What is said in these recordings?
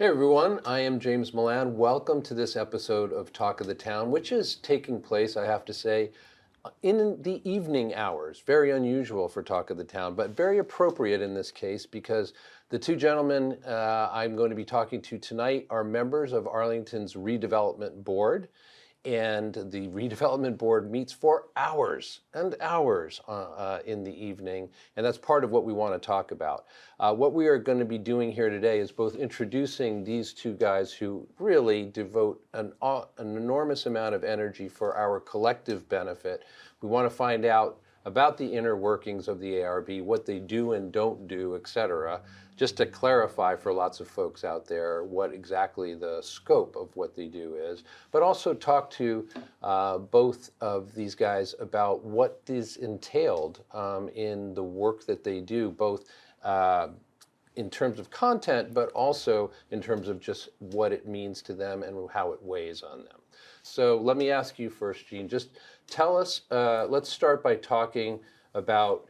everyone, I am James Milan. Welcome to this episode of Talk of the Town, which is taking place, I have to say, in the evening hours. Very unusual for Talk of the Town, but very appropriate in this case because the two gentlemen I'm going to be talking to tonight are members of Arlington's Redevelopment Board. And the Redevelopment Board meets for hours and hours in the evening, and that's part of what we want to talk about. What we are going to be doing here today is both introducing these two guys who really devote an enormous amount of energy for our collective benefit. We want to find out about the inner workings of the ARB, what they do and don't do, etc., just to clarify for lots of folks out there what exactly the scope of what they do is, but also talk to both of these guys about what is entailed in the work that they do, both in terms of content, but also in terms of just what it means to them and how it weighs on them. So let me ask you first, Gene, just tell us, let's start by talking about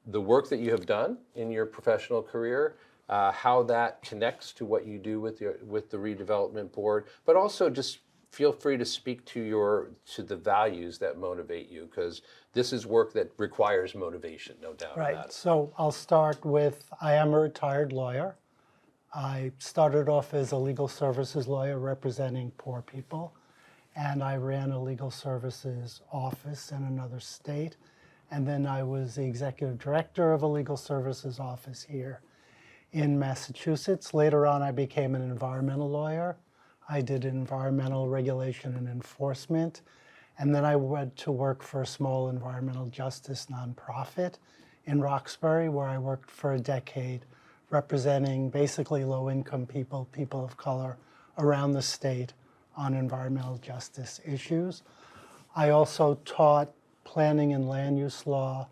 the work that you have done in your professional career, how that connects to what you do with the Redevelopment Board, but also just feel free to speak to the values that motivate you, because this is work that requires motivation, no doubt about it. Right. So I'll start with, I am a retired lawyer. I started off as a legal services lawyer representing poor people, and I ran a legal services office in another state. And then I was the executive director of a legal services office here in Massachusetts. Later on, I became an environmental lawyer. I did environmental regulation and enforcement. And then I went to work for a small environmental justice nonprofit in Roxbury, where I worked for a decade, representing basically low-income people, people of color around the state on environmental justice issues. I also taught planning and land use law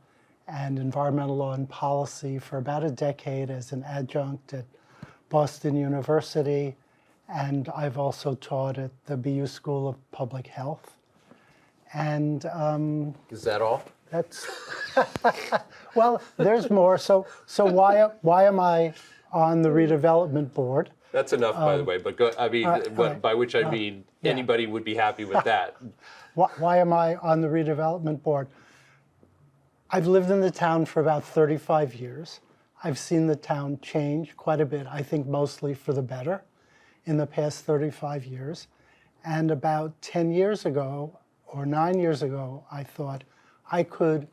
and environmental law and policy for about a decade as an adjunct at Boston University. And I've also taught at the BU School of Public Health. And is that all? That's, well, there's more. So why am I on the Redevelopment Board? That's enough, by the way, but by which I mean anybody would be happy with that. Why am I on the Redevelopment Board? I've lived in the town for about 35 years. I've seen the town change quite a bit, I think mostly for the better, in the past 35 years. And about 10 years ago, or 9 years ago, I thought I could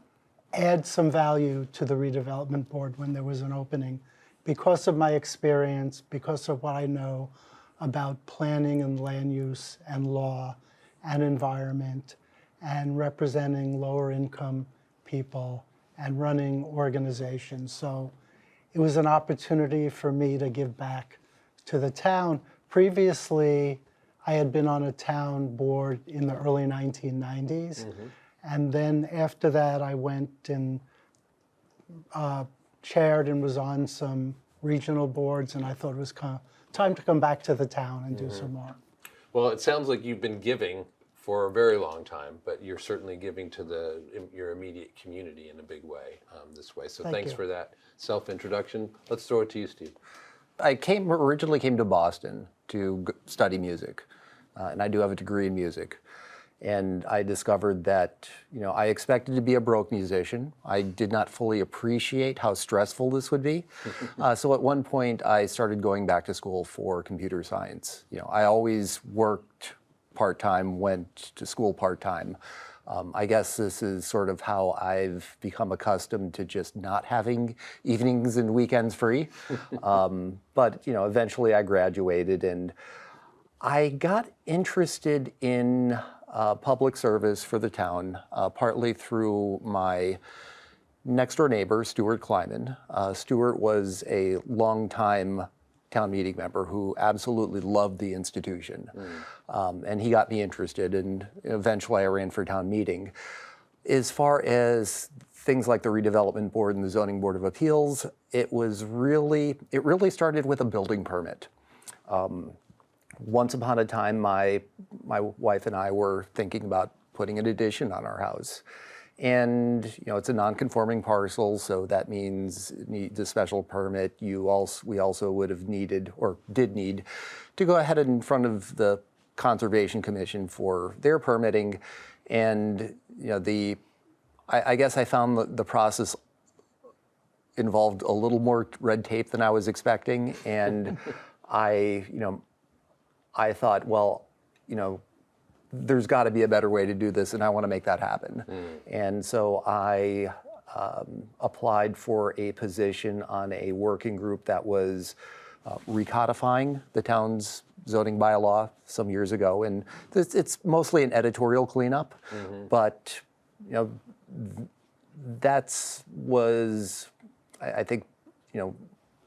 add some value to the Redevelopment Board when there was an opening, because of my experience, because of what I know about planning and land use and law and environment and representing lower income people and running organizations. So it was an opportunity for me to give back to the town. Previously, I had been on a town board in the early 1990s. Mm-hmm. And then after that, I went and chaired and was on some regional boards, and I thought it was time to come back to the town and do some more. Well, it sounds like you've been giving for a very long time, but you're certainly giving to your immediate community in a big way this way. So thanks for that self-introduction. Let's throw it to you, Steve. I originally came to Boston to study music, and I do have a degree in music. And I discovered that, I expected to be a broke musician. I did not fully appreciate how stressful this would be. So at one point, I started going back to school for computer science. I always worked part-time, went to school part-time. I guess this is sort of how I've become accustomed to just not having evenings and weekends free. But, eventually I graduated, and I got interested in public service for the town, partly through my next door neighbor, Stuart Kleiman. Stuart was a longtime town meeting member who absolutely loved the institution. And he got me interested, and eventually I ran for town meeting. As far as things like the Redevelopment Board and the Zoning Board of Appeals, it really started with a building permit. Once upon a time, my wife and I were thinking about putting an addition on our house. And it's a non-conforming parcel, so that means it needs a special permit. We also would have needed, or did need, to go ahead in front of the Conservation Commission for their permitting. And I guess I found the process involved a little more red tape than I was expecting, and I thought, well, there's got to be a better way to do this, and I want to make that happen. And so I applied for a position on a working group that was recodifying the town's zoning bylaw some years ago, and it's mostly an editorial cleanup, but I think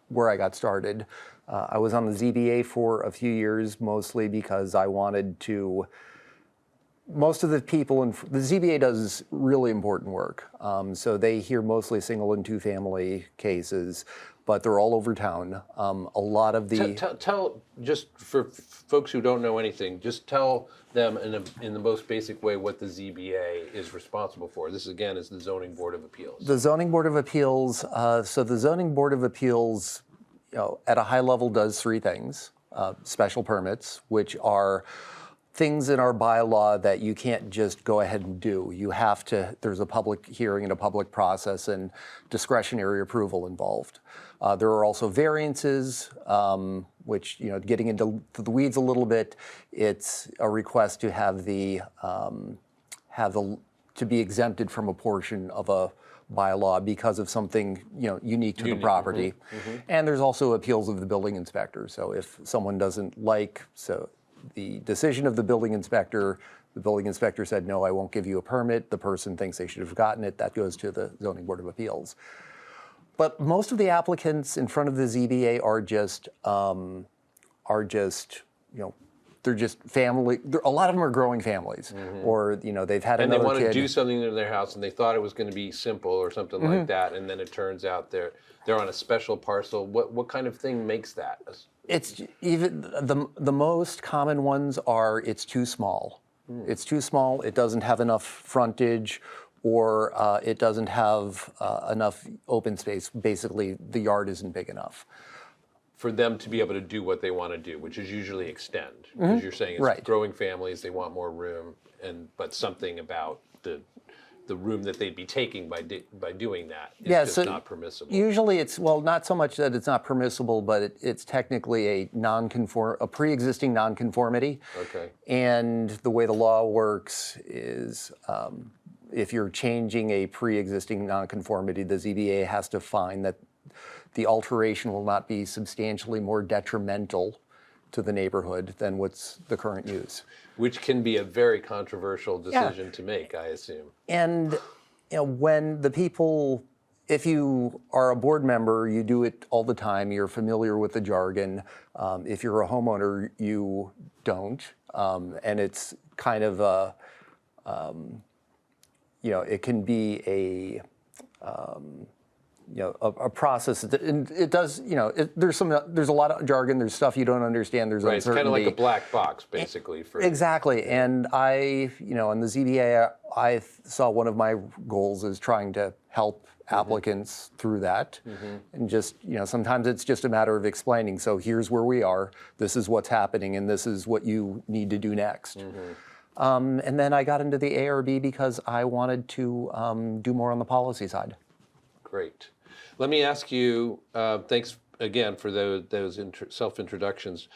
where I got started. I was on the ZBA for a few years, mostly because I wanted to. Most of the people the ZBA does really important work. So they hear mostly single and two-family cases, but they're all over town. A lot of the tell just for folks who don't know anything, just tell them in the most basic way what the ZBA is responsible for. This again is the Zoning Board of Appeals. The Zoning Board of Appeals. So the Zoning Board of Appeals, at a high level, does three things: special permits, which are things in our bylaw that you can't just go ahead and do. You have to, there's a public hearing and a public process and discretionary approval involved. There are also variances, which, getting into the weeds a little bit, it's a request to have to be exempted from a portion of a bylaw because of something unique to the property. And there's also appeals of the building inspector. So if someone doesn't the decision of the building inspector said, no, I won't give you a permit. The person thinks they should have gotten it. That goes to the Zoning Board of Appeals. But most of the applicants in front of the ZBA are just they're just family. A lot of them are growing families, or they've had and another kid. And they want to do something in their house, and they thought it was going to be simple or something like that, and then it turns out they're on a special parcel. What kind of thing makes that? It's even the most common ones are it's too small. It's too small. It doesn't have enough frontage, or it doesn't have enough open space. Basically, the yard isn't big enough for them to be able to do what they want to do, which is usually extend. Because you're saying it's growing families, they want more room, but something about the room that they'd be taking by doing that is just not permissible. Usually it's, not so much that it's not permissible, but it's technically a pre-existing nonconformity. Okay. And the way the law works is if you're changing a pre-existing nonconformity, the ZBA has to find that the alteration will not be substantially more detrimental to the neighborhood than what's the current use. Which can be a very controversial decision to make, I assume. And when the people, if you are a board member, you do it all the time. You're familiar with the jargon. If you're a homeowner, you don't. And it's kind of it can be a process. It does, there's a lot of jargon. There's stuff you don't understand. There's right. uncertainty. It's kind of like a black box, basically. Exactly. And in the ZBA, I saw one of my goals is trying to help applicants through that. And just, sometimes it's just a matter of explaining. So here's where we are. This is what's happening, and this is what you need to do next. And then I got into the ARB because I wanted to do more on the policy side. Great. Let me ask you, thanks again for those self-introductions.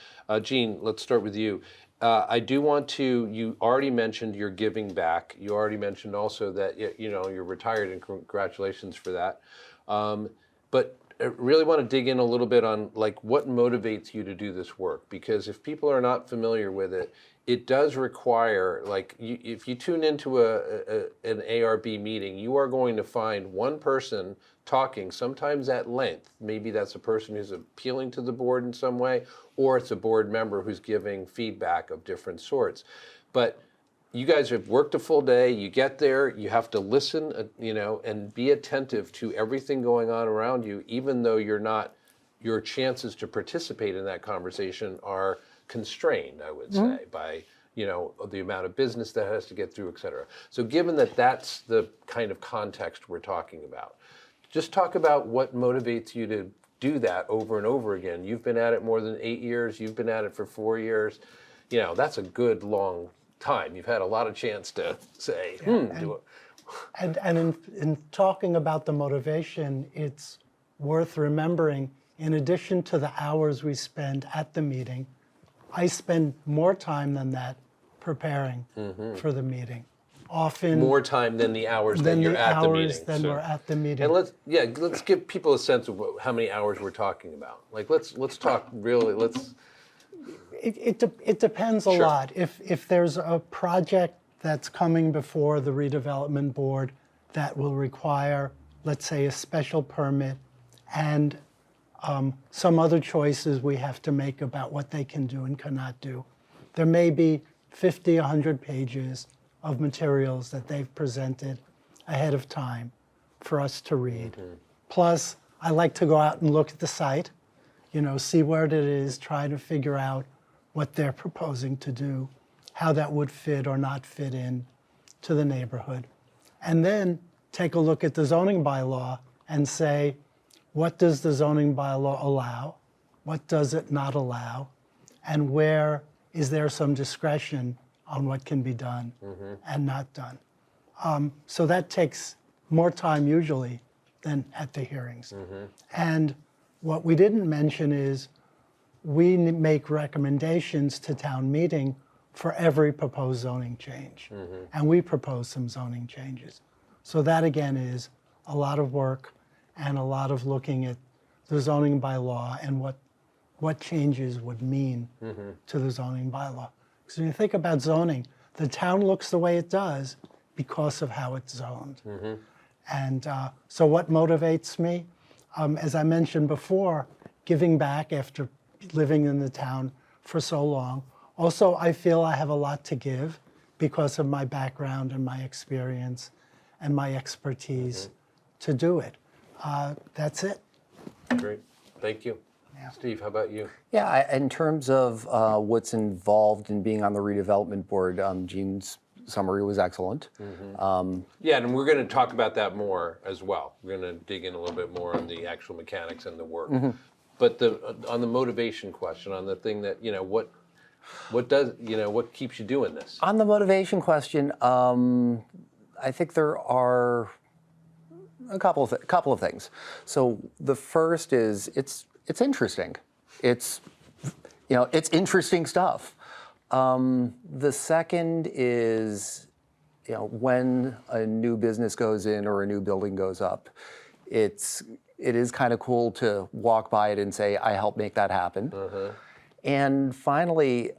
Gene, let's start with you. I do want to, you already mentioned you're giving back. You already mentioned also that, you're retired, and congratulations for that. But I really want to dig in a little bit on what motivates you to do this work, because if people are not familiar with it, it does require, if you tune into an ARB meeting, you are going to find one person talking, sometimes at length. Maybe that's a person who's appealing to the board in some way, or it's a board member who's giving feedback of different sorts. But you guys have worked a full day, you get there, you have to listen, and be attentive to everything going on around you, even though your chances to participate in that conversation are constrained, I would say, by the amount of business that has to get through, et cetera. So given that that's the kind of context we're talking about, just talk about what motivates you to do that over and over again. You've been at it more than 8 years. You've been at it for 4 years. That's a good long time. You've had a lot of chance to say, do it. And in talking about the motivation, it's worth remembering, in addition to the hours we spend at the meeting, I spend more time than that preparing for the meeting. Often More time than the hours that you're at the meeting. Than we're at the meeting. And let's give people a sense of how many hours we're talking about. Like let's talk really. It depends a lot. If there's a project that's coming before the redevelopment board that will require, let's say, a special permit and some other choices we have to make about what they can do and cannot do. There may be 50, 100 pages of materials that they've presented ahead of time for us to read. Plus, I like to go out and look at the site, see where it is, try to figure out what they're proposing to do, how that would fit or not fit in to the neighborhood. And then take a look at the zoning bylaw and say, what does the zoning bylaw allow? What does it not allow? And where is there some discretion on what can be done and not done? So that takes more time usually than at the hearings. And what we didn't mention is we make recommendations to town meeting for every proposed zoning change. And we propose some zoning changes. So that again is a lot of work and a lot of looking at the zoning bylaw and what changes would mean to the zoning bylaw. Because when you think about zoning, the town looks the way it does because of how it's zoned. And so what motivates me? As I mentioned before, giving back after living in the town for so long. Also, I feel I have a lot to give because of my background and my experience and my expertise to do it. That's it. Great. Thank you. Yeah. Steve, how about you? Yeah, in terms of what's involved in being on the redevelopment board, Gene's summary was excellent. Yeah, and we're going to talk about that more as well. We're going to dig in a little bit more on the actual mechanics and the work. But on the motivation question, on the thing that, what keeps you doing this? On the motivation question, I think there are a couple of things. So the first is it's interesting. It's interesting stuff. The second is when a new business goes in or a new building goes up, it is kind of cool to walk by it and say, I helped make that happen. And finally,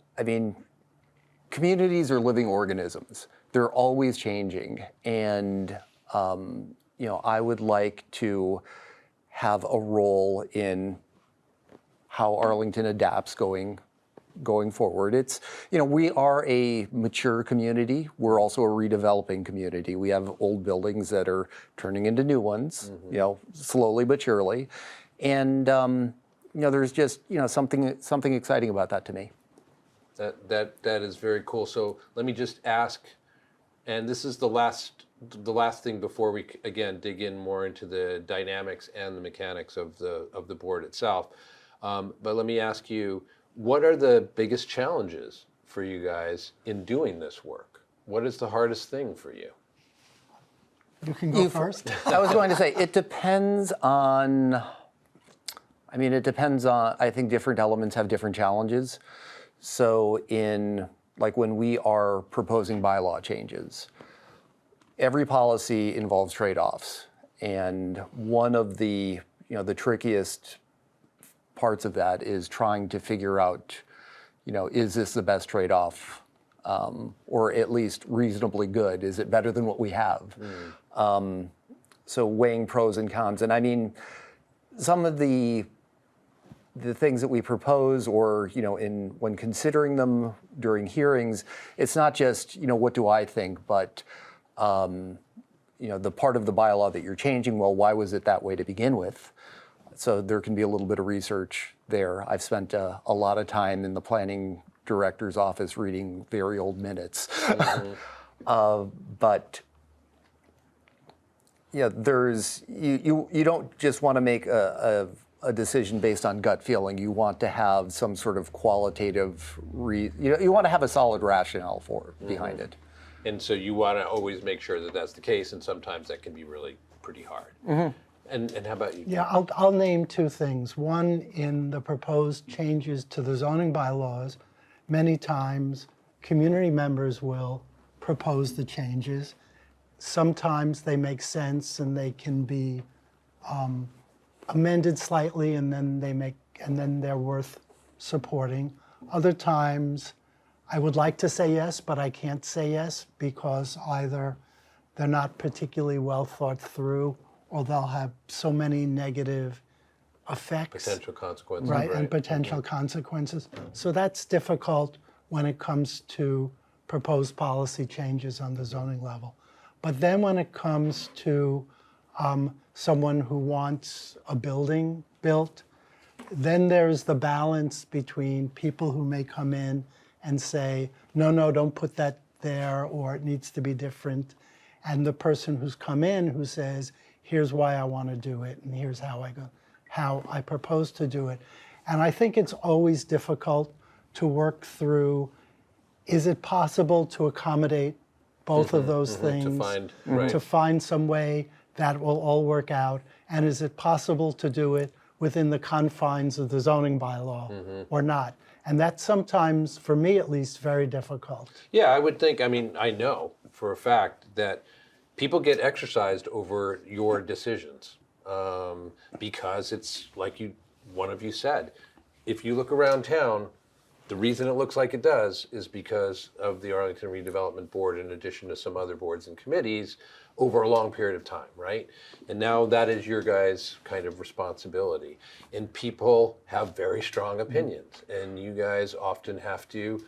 communities are living organisms. They're always changing. And, I would like to have a role in how Arlington adapts going forward. It's, we are a mature community. We're also a redeveloping community. We have old buildings that are turning into new ones, slowly but surely. And, there's just, something exciting about that to me. That is very cool. So let me just ask, and this is the last thing before we again dig in more into the dynamics and the mechanics of the board itself. But let me ask you, what are the biggest challenges for you guys in doing this work? What is the hardest thing for you? You can go first. I was going to say, it depends on, I think different elements have different challenges. So when we are proposing bylaw changes, every policy involves trade-offs. And one of the trickiest parts of that is trying to figure out, is this the best trade-off, or at least reasonably good? Is it better than what we have? So weighing pros and cons. And some of the things that we propose, or when considering them during hearings, it's not just what do I think, but the part of the bylaw that you're changing. Well, why was it that way to begin with? So there can be a little bit of research there. I've spent a lot of time in the planning director's office reading very old minutes. But yeah, you don't just want to make a decision based on gut feeling. You want to have some sort of qualitative, you want to have a solid rationale behind it. And so you want to always make sure that that's the case, and sometimes that can be really pretty hard. And how about you? Yeah, I'll name two things. One, in the proposed changes to the zoning bylaws, many times community members will propose the changes. Sometimes they make sense and they can be amended slightly, and then they're worth supporting. Other times, I would like to say yes, but I can't say yes because either they're not particularly well thought through, or they'll have so many negative effects. Potential consequences. Right, and potential consequences. So that's difficult when it comes to proposed policy changes on the zoning level. But then when it comes to someone who wants a building built, then there's the balance between people who may come in and say, no, don't put that there, or it needs to be different. And the person who's come in who says, here's why I want to do it, and here's how I propose to do it. And I think it's always difficult to work through, is it possible to accommodate both of those things, to find some way that will all work out, and is it possible to do it within the confines of the zoning bylaw or not? And that's sometimes, for me at least, very difficult. Yeah, I would think, I know for a fact that people get exercised over your decisions because it's like one of you said, if you look around town, the reason it looks like it does is because of the Arlington Redevelopment Board, in addition to some other boards and committees, over a long period of time, right? And now that is your guys' kind of responsibility. And people have very strong opinions, and you guys often have to,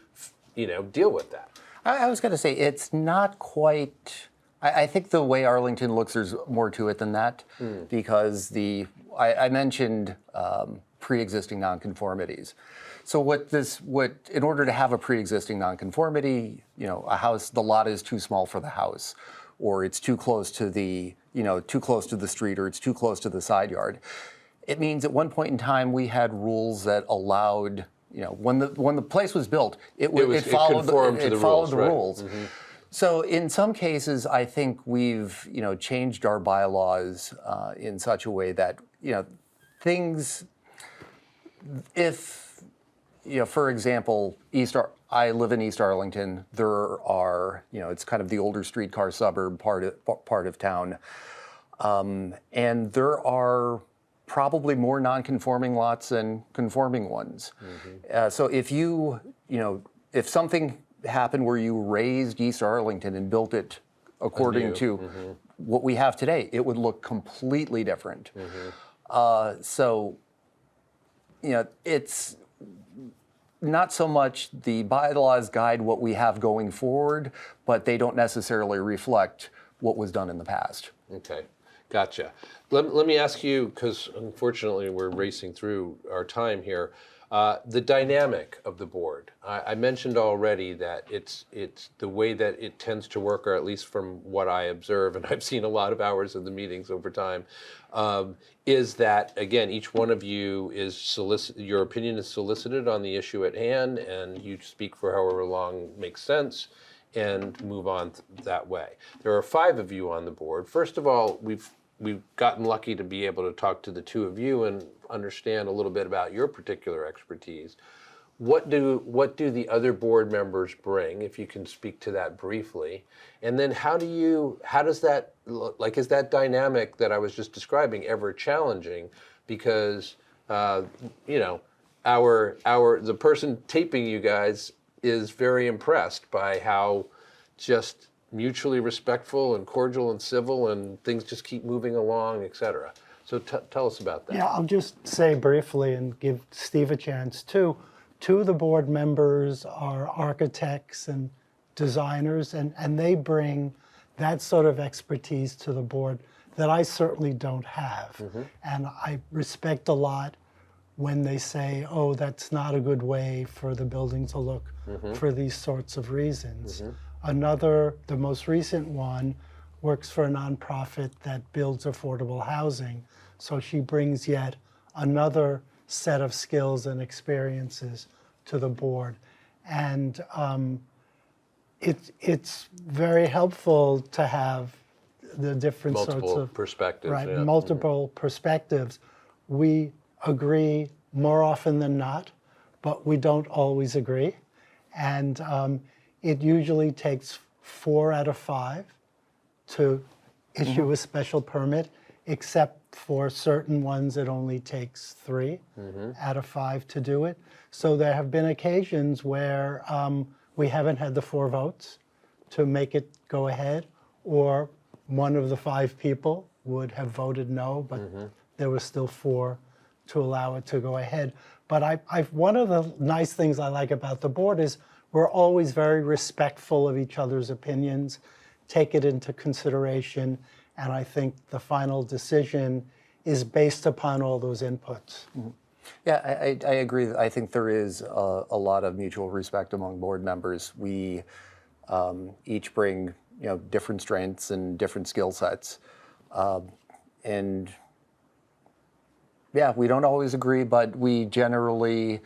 deal with that. I was going to say, it's not quite, I think the way Arlington looks, there's more to it than that, because I mentioned pre-existing nonconformities. So in order to have a pre-existing nonconformity, a house, the lot is too small for the house, or it's too close to the street, or it's too close to the side yard. It means at one point in time we had rules that allowed, when the place was built, it followed the rules. So in some cases, I think we've changed our bylaws in such a way that things, if for example, I live in East Arlington. There are, it's kind of the older streetcar suburb part of town, and there are probably more non-conforming lots than conforming ones. So if something happened where you raised East Arlington and built it according to what we have today, it would look completely different. So it's not so much the bylaws guide what we have going forward, but they don't necessarily reflect what was done in the past. Okay, gotcha. Let me ask you, because unfortunately we're racing through our time here, the dynamic of the board. I mentioned already that it's the way that it tends to work, or at least from what I observe, and I've seen a lot of hours of the meetings over time, is that, again, each one of you is your opinion is solicited on the issue at hand, and you speak for however long makes sense and move on that way. There are 5 of you on the board. First of all, we've gotten lucky to be able to talk to the 2 of you and understand a little bit about your particular expertise. What do the other board members bring, if you can speak to that briefly? And then how does that look? Is that dynamic that I was just describing ever challenging? Because the person taping you guys is very impressed by how just mutually respectful and cordial and civil, and things just keep moving along, et cetera. So tell us about that. Yeah, I'll just say briefly and give Steve a chance too. 2 of the board members are architects and designers, and they bring that sort of expertise to the board that I certainly don't have. And I respect a lot when they say, oh, that's not a good way for the building to look for these sorts of reasons. Another, the most recent one, works for a nonprofit that builds affordable housing. So she brings yet another set of skills and experiences to the board. And it's very helpful to have the different sorts Multiple of perspectives. right, Yeah. multiple perspectives. We agree more often than not, but we don't always agree. And it usually takes 4 out of 5 to issue a special permit, except for certain ones it only takes 3 out of 5 to do it. So there have been occasions where we haven't had the 4 votes to make it go ahead, or one of the 5 people would have voted no, but there were still 4 to allow it to go ahead. But one of the nice things I like about the board is we're always very respectful of each other's opinions, take it into consideration, and I think the final decision is based upon all those inputs. Yeah, I agree. I think there is a lot of mutual respect among board members. We each bring different strengths and different skill sets, and yeah, we don't always agree, but we generally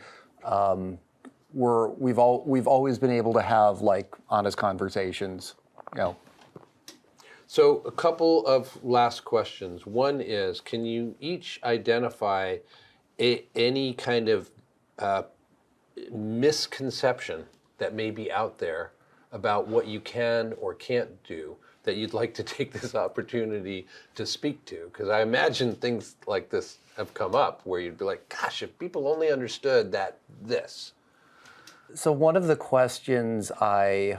we've always been able to have honest conversations. So a couple of last questions. One is, can you each identify any kind of misconception that may be out there about what you can or can't do that you'd like to take this opportunity to speak to? Because I imagine things like this have come up where you'd be like, gosh, if people only understood that this. So one of the questions I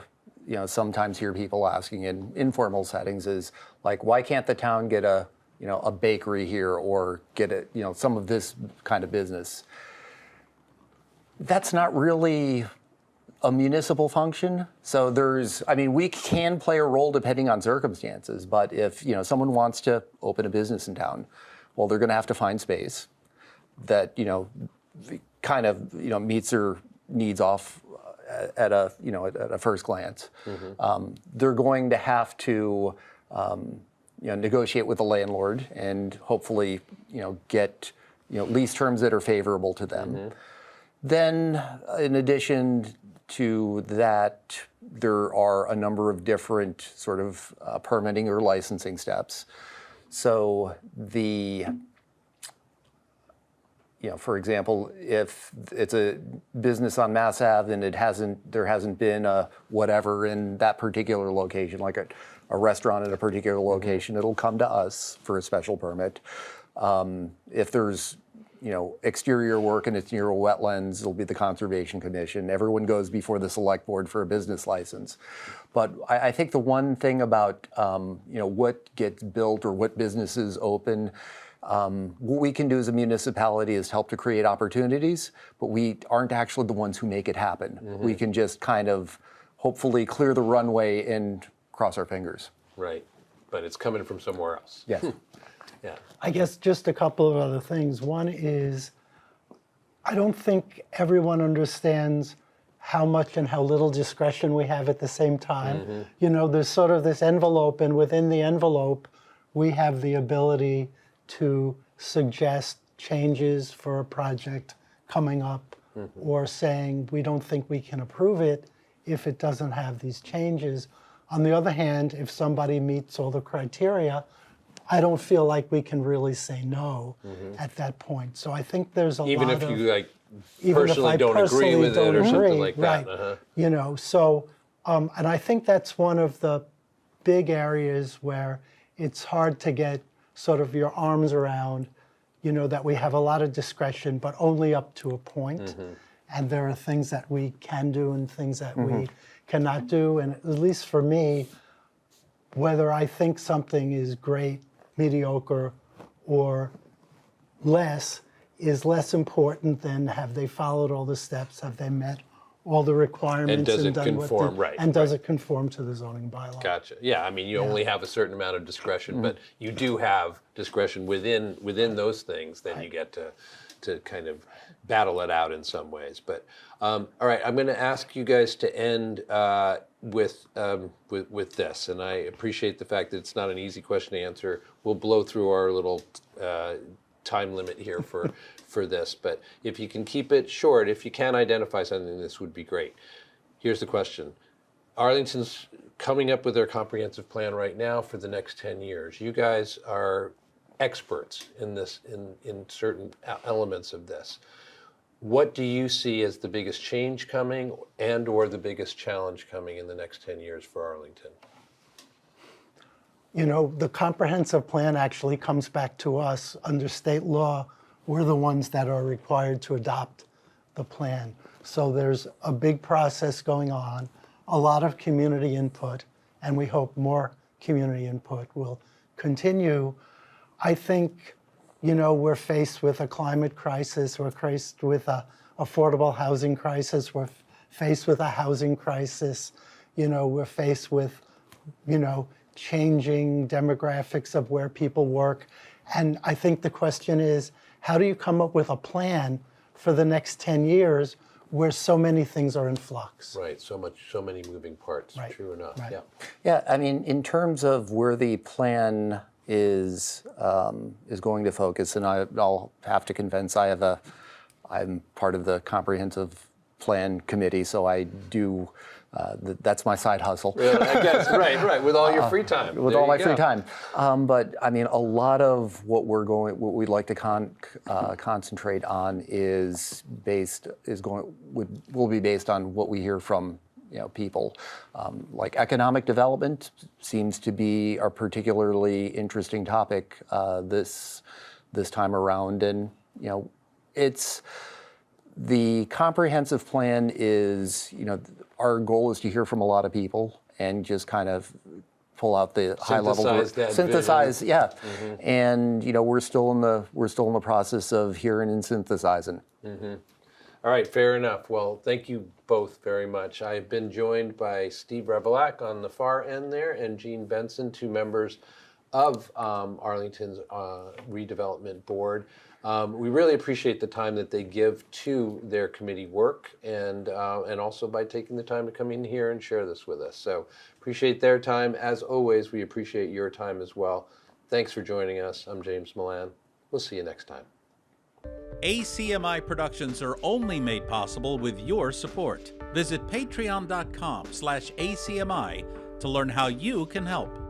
sometimes hear people asking in informal settings is why can't the town get a bakery here or get some of this kind of business? That's not really a municipal function. So we can play a role depending on circumstances, but if someone wants to open a business in town, well, they're going to have to find space that kind of meets their needs off at a first glance. They're going to have to negotiate with the landlord and hopefully get lease terms that are favorable to them. Then, in addition to that, there are a number of different sort of permitting or licensing steps. So for example, if it's a business on Mass Ave and there hasn't been a whatever in that particular location, like a restaurant at a particular location, it'll come to us for a special permit. If there's exterior work and it's near a wetlands, it'll be the Conservation Commission. Everyone goes before the Select Board for a business license. But I think the one thing about what gets built or what businesses open, what we can do as a municipality is help to create opportunities, but we aren't actually the ones who make it happen. We can just kind of hopefully clear the runway and cross our fingers. Right, but it's coming from somewhere else. Yes. Yeah. I guess just a couple of other things. One is, I don't think everyone understands how much and how little discretion we have at the same time. There's sort of this envelope, and within the envelope, we have the ability to suggest changes for a project coming up, or saying we don't think we can approve it if it doesn't have these changes. On the other hand, if somebody meets all the criteria, I don't feel like we can really say no at that point. So I think there's Even lot if of... you personally don't agree with it or something like that. Right. So, and I think that's one of the big areas where it's hard to get sort of your arms around, that we have a lot of discretion, but only up to a point. And there are things that we can do and things that we cannot do. And at least for me, whether I think something is great, mediocre, or less is less important than have they followed all the steps, have they met all the requirements, And does it done conform, right, and does it conform to the zoning bylaw? Gotcha. Yeah, I mean, you only have a certain amount of discretion, but you do have discretion within those things. Then you get to to kind of battle it out in some ways. But all right, I'm going to ask you guys to end with this, and I appreciate the fact that it's not an easy question to answer. We'll blow through our little time limit here for this, but if you can keep it short, if you can identify something, this would be great. Here's the question. Arlington's coming up with their comprehensive plan right now for the next 10 years. You guys are experts in this, in certain elements of this. What do you see as the biggest change coming and or the biggest challenge coming in the next 10 years for Arlington? You know, the comprehensive plan actually comes back to us under state law. We're the ones that are required to adopt the plan. So there's a big process going on, a lot of community input, and we hope more community input will continue. I think, you know, we're faced with a climate crisis, we're faced with an affordable housing crisis, we're faced with a housing crisis, you know, we're faced with, you know, changing demographics of where people work. And I think the question is, how do you come up with a plan for the next 10 years where so many things are in flux? Right, so many moving parts. Right. True enough. Right. Yeah. Yeah, I mean, in terms of where the plan is going to focus, and I'll have to confess, I'm part of the comprehensive plan committee, so I do. That's my side hustle. Really, I guess, right, with all your free time. With There all you my go. free time. But I mean, a lot of what we'd like to concentrate on will be based on what we hear from, you know, people. Like economic development seems to be a particularly interesting topic this time around, and you know, the comprehensive plan is, you know, our goal is to hear from a lot of people and just kind of pull out the high level, synthesize, yeah. Mm-hmm. And you know, we're still in the process of hearing and synthesizing. Mm-hmm. All right, fair enough. Well, thank you both very much. I've been joined by Steve Revilak on the far end there, and Gene Benson, two members of Arlington's Redevelopment Board. We really appreciate the time that they give to their committee work, and also by taking the time to come in here and share this with us. So appreciate their time. As always, we appreciate your time as well. Thanks for joining us. I'm James Milan. We'll see you next time. ACMi productions are only made possible with your support. Visit patreon.com/ACMi to learn how you can help.